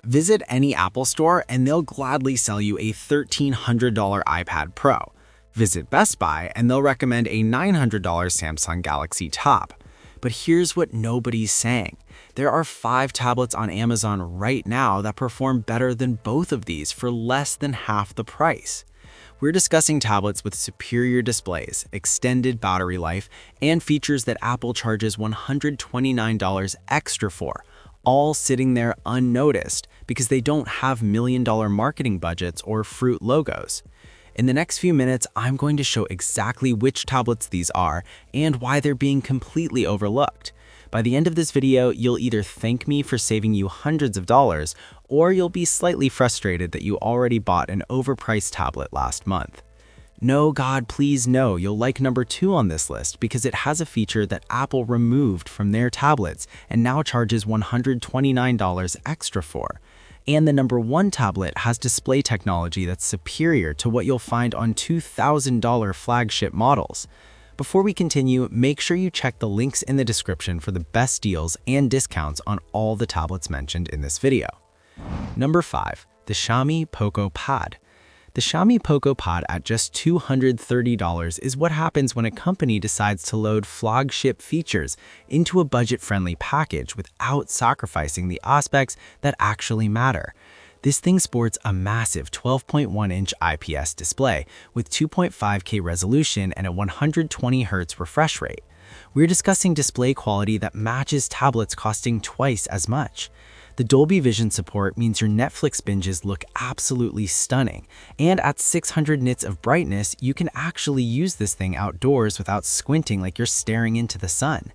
Visit any Apple store and they'll gladly sell you a $1,300 iPad Pro. Visit Best Buy and they'll recommend a $900 Samsung Galaxy Tab. But here's what nobody's saying. There are 5 tablets on Amazon right now that perform better than both of these for less than half the price. We're discussing tablets with superior displays, extended battery life, and features that Apple charges $129 extra for, all sitting there unnoticed because they don't have million-dollar marketing budgets or fruit logos. In the next few minutes, I'm going to show exactly which tablets these are and why they're being completely overlooked. By the end of this video, you'll either thank me for saving you hundreds of dollars, or you'll be slightly frustrated that you already bought an overpriced tablet last month. No, God, please no, you'll like number 2 on this list because it has a feature that Apple removed from their tablets and now charges $129 extra for. And the number 1 tablet has display technology that's superior to what you'll find on $2,000 flagship models. Before we continue, make sure you check the links in the description for the best deals and discounts on all the tablets mentioned in this video. Number 5. The Xiaomi Poco Pad. The Xiaomi Poco Pad at just $230 is what happens when a company decides to load flagship features into a budget-friendly package without sacrificing the aspects that actually matter. This thing sports a massive 12.1-inch IPS display with 2.5K resolution and a 120Hz refresh rate. We're discussing display quality that matches tablets costing twice as much. The Dolby Vision support means your Netflix binges look absolutely stunning, and at 600 nits of brightness, you can actually use this thing outdoors without squinting like you're staring into the sun.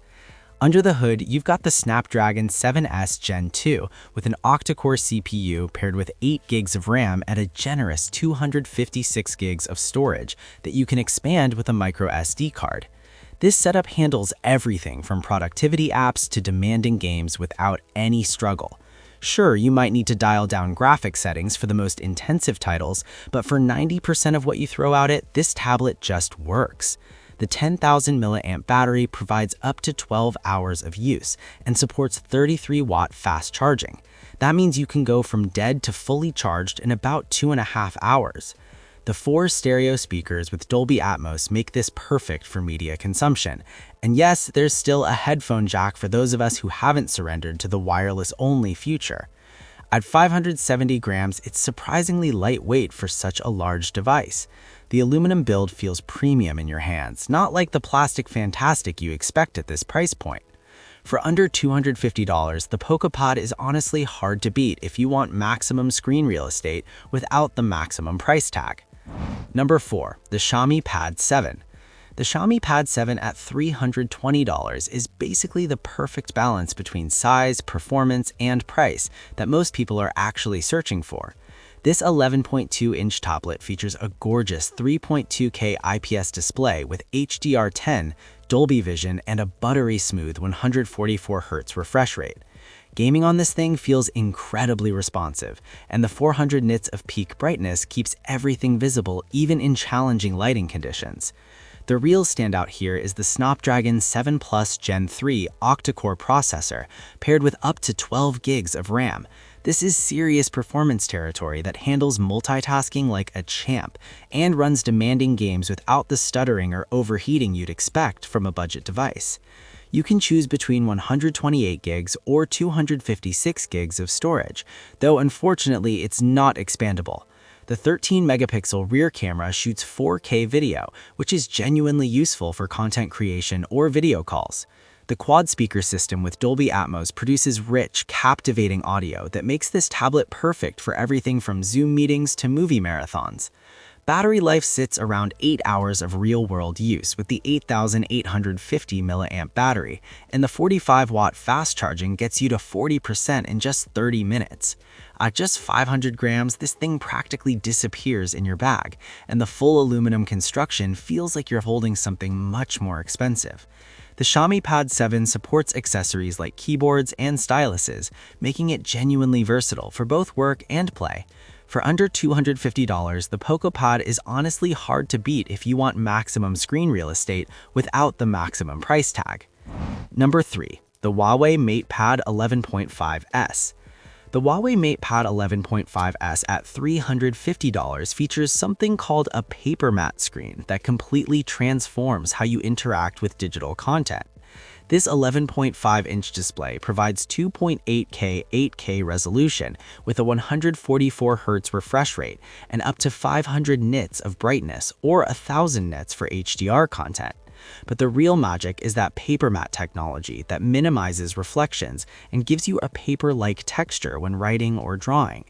Under the hood, you've got the Snapdragon 7S Gen 2 with an octa-core CPU paired with 8 gigs of RAM and a generous 256 gigs of storage that you can expand with a micro SD card. This setup handles everything from productivity apps to demanding games without any struggle. Sure, you might need to dial down graphic settings for the most intensive titles, but for 90% of what you throw out it, this tablet just works. The 10,000 mAh battery provides up to 12 hours of use and supports 33-watt fast charging. That means you can go from dead to fully charged in about 2.5 hours. The 4 stereo speakers with Dolby Atmos make this perfect for media consumption. And yes, there's still a headphone jack for those of us who haven't surrendered to the wireless-only future. At 570 grams, it's surprisingly lightweight for such a large device. The aluminum build feels premium in your hands, not like the plastic fantastic you expect at this price point. For under $250, the Poco Pad is honestly hard to beat if you want maximum screen real estate without the maximum price tag. Number 4. The Xiaomi Pad 7. The Xiaomi Pad 7 at $320 is basically the perfect balance between size, performance, and price that most people are actually searching for. This 11.2-inch tablet features a gorgeous 3.2K IPS display with HDR10, Dolby Vision, and a buttery smooth 144Hz refresh rate. Gaming on this thing feels incredibly responsive, and the 400 nits of peak brightness keeps everything visible even in challenging lighting conditions. The real standout here is the Snapdragon 7 Plus Gen 3 octa-core processor, paired with up to 12 gigs of RAM. This is serious performance territory that handles multitasking like a champ and runs demanding games without the stuttering or overheating you'd expect from a budget device. You can choose between 128 gigs or 256 gigs of storage, though unfortunately it's not expandable. The 13-megapixel rear camera shoots 4K video, which is genuinely useful for content creation or video calls. The quad speaker system with Dolby Atmos produces rich, captivating audio that makes this tablet perfect for everything from Zoom meetings to movie marathons. Battery life sits around 8 hours of real-world use with the 8,850 mAh battery, and the 45-watt fast charging gets you to 40% in just 30 minutes. At just 500 grams, this thing practically disappears in your bag, and the full aluminum construction feels like you're holding something much more expensive. The Xiaomi Pad 7 supports accessories like keyboards and styluses, making it genuinely versatile for both work and play. For under $250, the Poco Pad is honestly hard to beat if you want maximum screen real estate without the maximum price tag. Number 3. The Huawei MatePad 11.5S. The Huawei MatePad 11.5S at $350 features something called a paper matte screen that completely transforms how you interact with digital content. This 11.5-inch display provides 2.8K 8K resolution with a 144Hz refresh rate and up to 500 nits of brightness or 1000 nits for HDR content. But the real magic is that paper matte technology that minimizes reflections and gives you a paper-like texture when writing or drawing.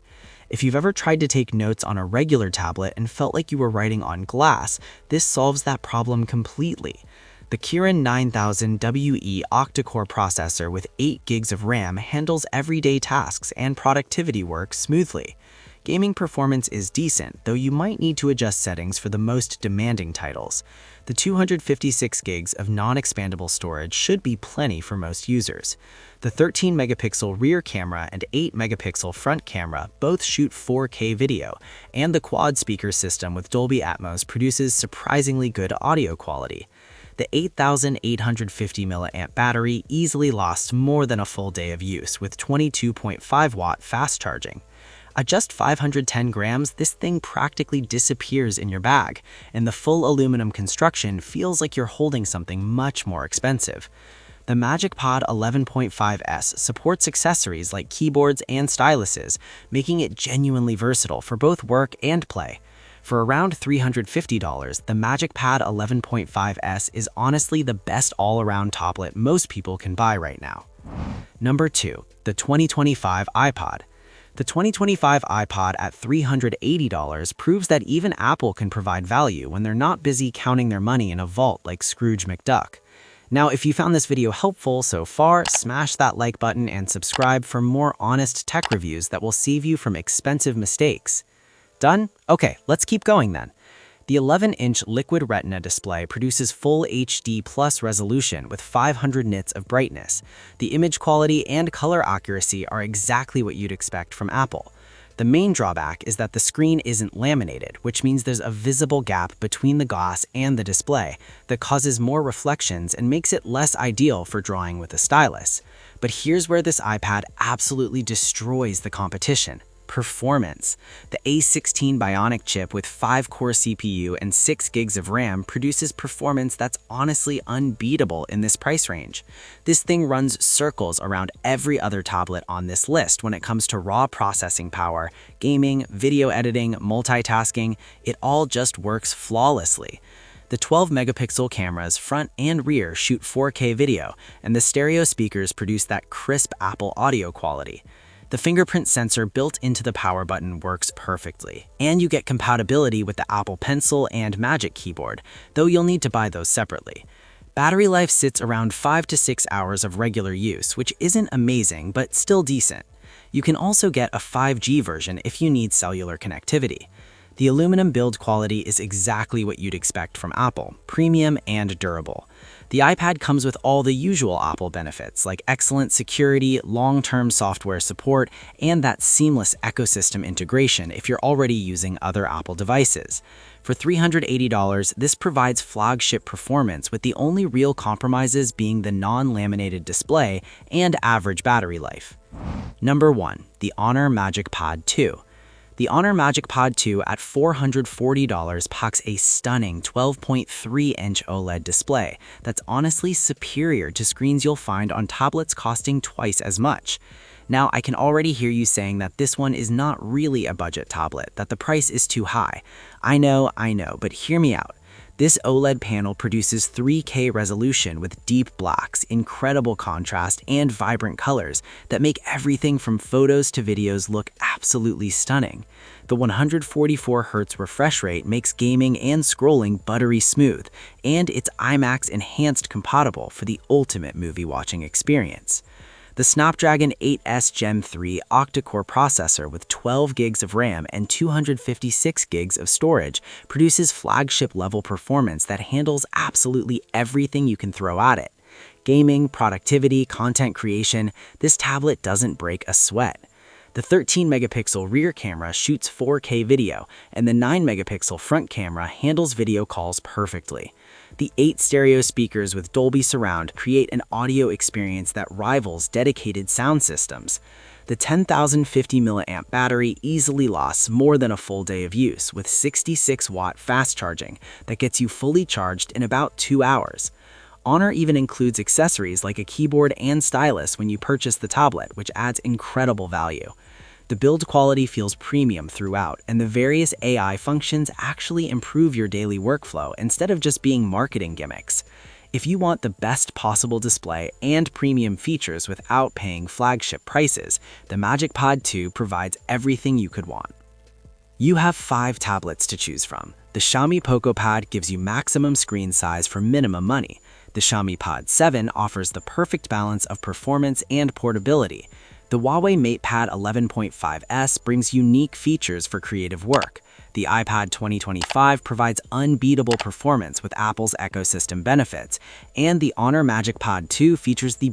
If you've ever tried to take notes on a regular tablet and felt like you were writing on glass, this solves that problem completely. The Kirin 9000WE octa-core processor with 8 gigs of RAM handles everyday tasks and productivity work smoothly. Gaming performance is decent, though you might need to adjust settings for the most demanding titles. The 256 gigs of non-expandable storage should be plenty for most users. The 13-megapixel rear camera and 8-megapixel front camera both shoot 4K video, and the quad speaker system with Dolby Atmos produces surprisingly good audio quality. The 8,850 mAh battery easily lasts more than a full day of use with 22.5-watt fast charging. At just 510 grams, this thing practically disappears in your bag, and the full aluminum construction feels like you're holding something much more expensive. The MagicPad 11.5S supports accessories like keyboards and styluses, making it genuinely versatile for both work and play. For around $350, the MagicPad 11.5S is honestly the best all-around tablet most people can buy right now. Number 2. The 2025 iPod. The 2025 iPod at $380 proves that even Apple can provide value when they're not busy counting their money in a vault like Scrooge McDuck. Now, if you found this video helpful so far, smash that like button and subscribe for more honest tech reviews that will save you from expensive mistakes. Done? Okay, let's keep going then. The 11-inch Liquid Retina display produces full HD plus resolution with 500 nits of brightness. The image quality and color accuracy are exactly what you'd expect from Apple. The main drawback is that the screen isn't laminated, which means there's a visible gap between the glass and the display that causes more reflections and makes it less ideal for drawing with a stylus. But here's where this iPad absolutely destroys the competition. Performance. The A16 Bionic chip with 5-core CPU and 6 gigs of RAM produces performance that's honestly unbeatable in this price range. This thing runs circles around every other tablet on this list when it comes to raw processing power, gaming, video editing, multitasking. It all just works flawlessly. The 12-megapixel cameras, front and rear, shoot 4K video, and the stereo speakers produce that crisp Apple audio quality. The fingerprint sensor built into the power button works perfectly, and you get compatibility with the Apple Pencil and Magic Keyboard, though you'll need to buy those separately. Battery life sits around 5 to 6 hours of regular use, which isn't amazing, but still decent. You can also get a 5G version if you need cellular connectivity. The aluminum build quality is exactly what you'd expect from Apple, premium and durable. The iPad comes with all the usual Apple benefits like excellent security, long-term software support, and that seamless ecosystem integration if you're already using other Apple devices. For $380, this provides flagship performance with the only real compromises being the non-laminated display and average battery life. Number 1. The Honor MagicPad 2. The Honor MagicPad 2 at $440 packs a stunning 12.3-inch OLED display that's honestly superior to screens you'll find on tablets costing twice as much. Now, I can already hear you saying that this one is not really a budget tablet, that the price is too high. I know, but hear me out. This OLED panel produces 3K resolution with deep blacks, incredible contrast, and vibrant colors that make everything from photos to videos look absolutely stunning. The 144Hz refresh rate makes gaming and scrolling buttery smooth, and it's IMAX Enhanced compatible for the ultimate movie watching experience. The Snapdragon 8S Gen 3 octa-core processor with 12 gigs of RAM and 256 gigs of storage produces flagship-level performance that handles absolutely everything you can throw at it. Gaming, productivity, content creation, this tablet doesn't break a sweat. The 13-megapixel rear camera shoots 4K video, and the 9-megapixel front camera handles video calls perfectly. The 8 stereo speakers with Dolby Surround create an audio experience that rivals dedicated sound systems. The 10,050 mAh battery easily lasts more than a full day of use with 66-watt fast charging that gets you fully charged in about 2 hours. Honor even includes accessories like a keyboard and stylus when you purchase the tablet, which adds incredible value. The build quality feels premium throughout, and the various AI functions actually improve your daily workflow instead of just being marketing gimmicks. If you want the best possible display and premium features without paying flagship prices, the MatePad 2 provides everything you could want. You have 5 tablets to choose from. The Xiaomi Poco Pad gives you maximum screen size for minimum money. The Xiaomi Pod 7 offers the perfect balance of performance and portability. The Huawei MatePad 11.5S brings unique features for creative work. The iPad 2025 provides unbeatable performance with Apple's ecosystem benefits, and the Honor MatePad 2 features the